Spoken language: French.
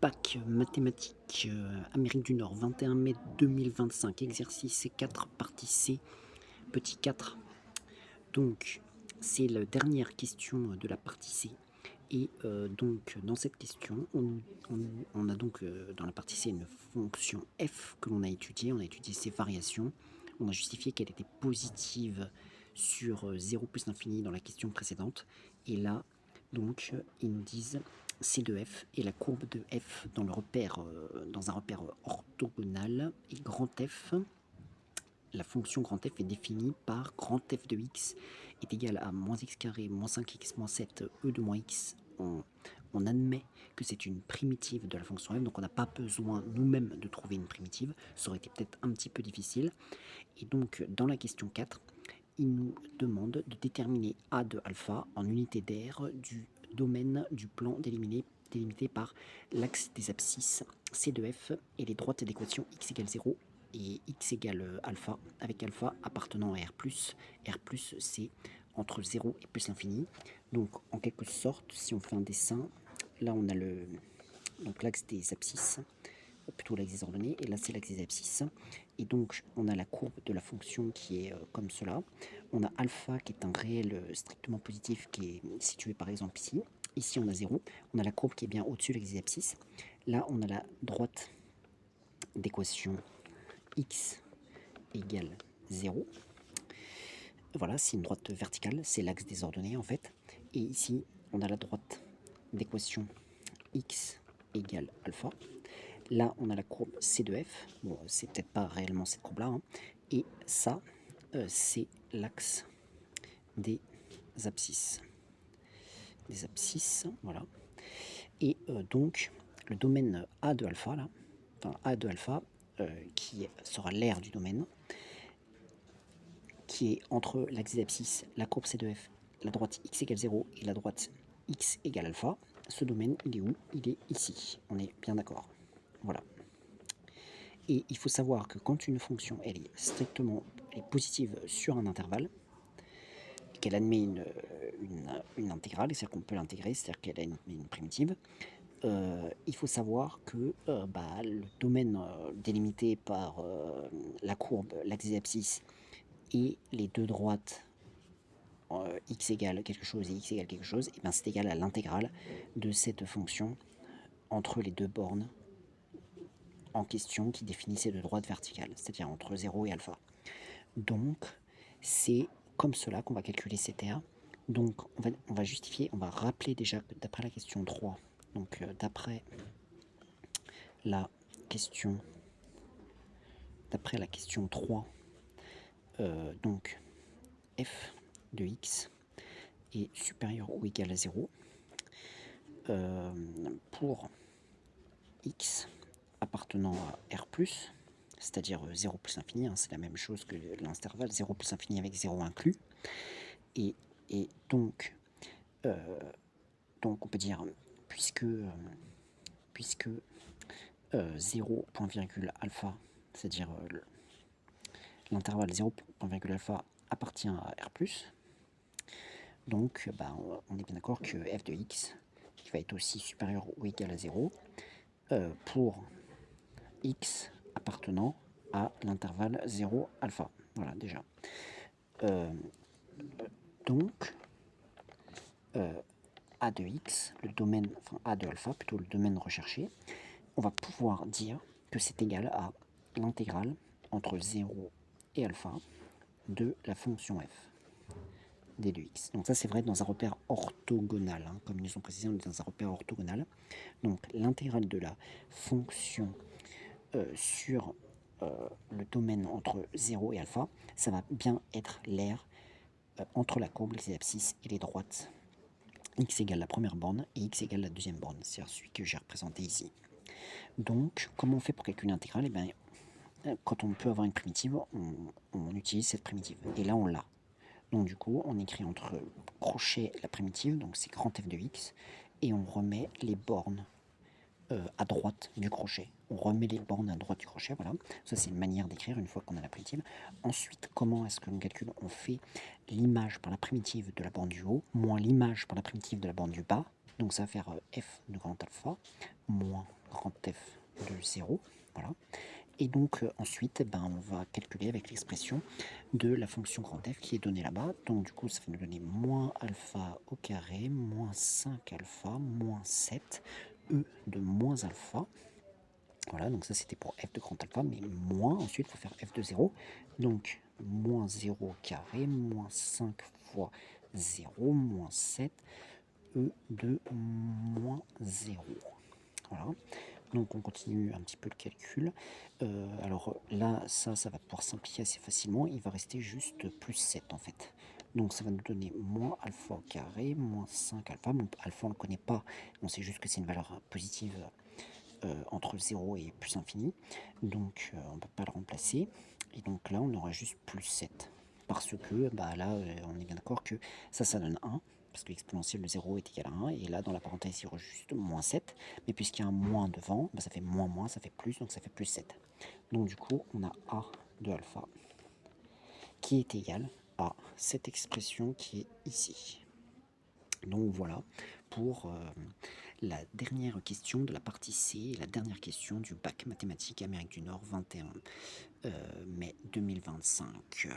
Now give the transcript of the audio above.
Bac mathématiques, Amérique du Nord, 21 mai 2025, exercice 4, partie C, petit 4. Donc, c'est la dernière question de la partie C. Et donc, dans cette question, on a donc dans la partie C une fonction f que l'on a étudiée. On a étudié ses variations. On a justifié qu'elle était positive sur 0 plus l'infini dans la question précédente. Et là, donc, ils nous disent C de f et la courbe de f dans, dans un repère orthogonal. Et grand F, la fonction grand F est définie par grand F de x est égal à moins x carré, moins 5x, moins 7, e de moins x. On admet que c'est une primitive de la fonction f, donc on n'a pas besoin nous-mêmes de trouver une primitive. Ça aurait été peut-être un petit peu difficile. Et donc, dans la question 4, il nous demande de déterminer a de alpha en unité d'aire du domaine du plan délimité par l'axe des abscisses C de f et les droites d'équation x égale 0 et x égale alpha, avec alpha appartenant à R+. R+, c'est entre 0 et plus l'infini. Donc, en quelque sorte, si on fait un dessin, là, on a l'axe des abscisses, plutôt l'axe des ordonnées, et là, c'est l'axe des abscisses. Et donc, on a la courbe de la fonction qui est comme cela. On a alpha qui est un réel strictement positif qui est situé par exemple ici. Ici, on a 0. On a la courbe qui est bien au-dessus de l'axe des abscisses. Là, on a la droite d'équation x égale 0. Voilà, c'est une droite verticale, c'est l'axe des ordonnées en fait. Et ici, on a la droite d'équation x égale alpha. Là, on a la courbe C de f. Bon, c'est peut-être pas réellement cette courbe-là. Hein. Et ça, c'est l'axe des abscisses. Des abscisses, voilà. Et donc, le domaine A de alpha, là, enfin A de alpha, qui sera l'aire du domaine, qui est entre l'axe des abscisses, la courbe C de f, la droite x égale 0 et la droite x égale alpha. Ce domaine, il est où? Il est ici. On est bien d'accord. Voilà. Et il faut savoir que quand une fonction elle est positive sur un intervalle, et qu'elle admet une intégrale, c'est-à-dire qu'on peut l'intégrer, c'est-à-dire qu'elle a une primitive, il faut savoir que le domaine délimité par la courbe, l'axe des abscisses et les deux droites x égale quelque chose et x égale quelque chose, et ben c'est égal à l'intégrale de cette fonction entre les deux bornes en question qui définit ces deux droites verticales, c'est-à-dire entre 0 et alpha. Donc, c'est comme cela qu'on va calculer ces terres. Donc, on va justifier, on va rappeler déjà que d'après la question 3, donc d'après la question 3, donc f de x est supérieur ou égal à 0 pour x appartenant à R+, c'est-à-dire 0 plus infini, hein, c'est la même chose que l'intervalle 0 plus infini avec 0 inclus. Et donc, on peut dire, puisque 0, point virgule alpha, c'est-à-dire l'intervalle 0, point virgule alpha appartient à R+, donc on est bien d'accord que f de x qui va être aussi supérieur ou égal à 0 pour x appartenant à l'intervalle 0 alpha. Voilà déjà. Donc A de x, le domaine, enfin A de alpha, plutôt le domaine recherché, on va pouvoir dire que c'est égal à l'intégrale entre 0 et alpha de la fonction f d de x. Donc ça c'est vrai dans un repère orthogonal, hein. Comme ils nous ont précisé, on est dans un repère orthogonal. Donc l'intégrale de la fonction sur le domaine entre 0 et alpha, ça va bien être l'aire entre la courbe, les abscisses et les droites. X égale la première borne et x égale la deuxième borne, c'est celui que j'ai représenté ici. Donc, comment on fait pour calculer l'intégrale? Quand on peut avoir une primitive, on utilise cette primitive. Et là, on l'a. Donc, du coup, on écrit entre crochet la primitive, donc c'est grand F de x, et on remet les bornes à droite du crochet. On remet les bornes à droite du crochet, voilà. Ça, c'est une manière d'écrire une fois qu'on a la primitive. Ensuite, comment est-ce que l'on calcule? On fait l'image par la primitive de la borne du haut, moins l'image par la primitive de la borne du bas, Donc ça va faire f de grand alpha moins grand F de 0. Voilà. Et donc ensuite, on va calculer avec l'expression de la fonction grand F qui est donnée là-bas. Donc du coup, ça va nous donner moins alpha au carré, moins 5 alpha, moins 7, e de moins alpha. Voilà, donc ça c'était pour f de grand alpha, mais moins, ensuite il faut faire f de 0. Donc moins 0 au carré, moins 5 fois 0, moins 7, e de moins 0. Voilà. Donc on continue un petit peu le calcul. Alors là, ça va pouvoir simplifier assez facilement. Il va rester juste plus 7 en fait. Donc ça va nous donner moins alpha au carré, moins 5 alpha. Bon, alpha on ne le connaît pas, on sait juste que c'est une valeur positive entre 0 et plus infini. Donc on ne peut pas le remplacer. Et donc là on aura juste plus 7. Parce que là on est bien d'accord que ça donne 1. Parce que l'exponentielle de 0 est égal à 1. Et là dans la parenthèse il y aura juste moins 7. Mais puisqu'il y a un moins devant, ça fait moins moins, ça fait plus, donc ça fait plus 7. Donc du coup on a a de alpha qui est égal à cette expression qui est ici. Donc voilà pour la dernière question de la partie C, la dernière question du bac mathématiques Amérique du Nord 21 mai 2025.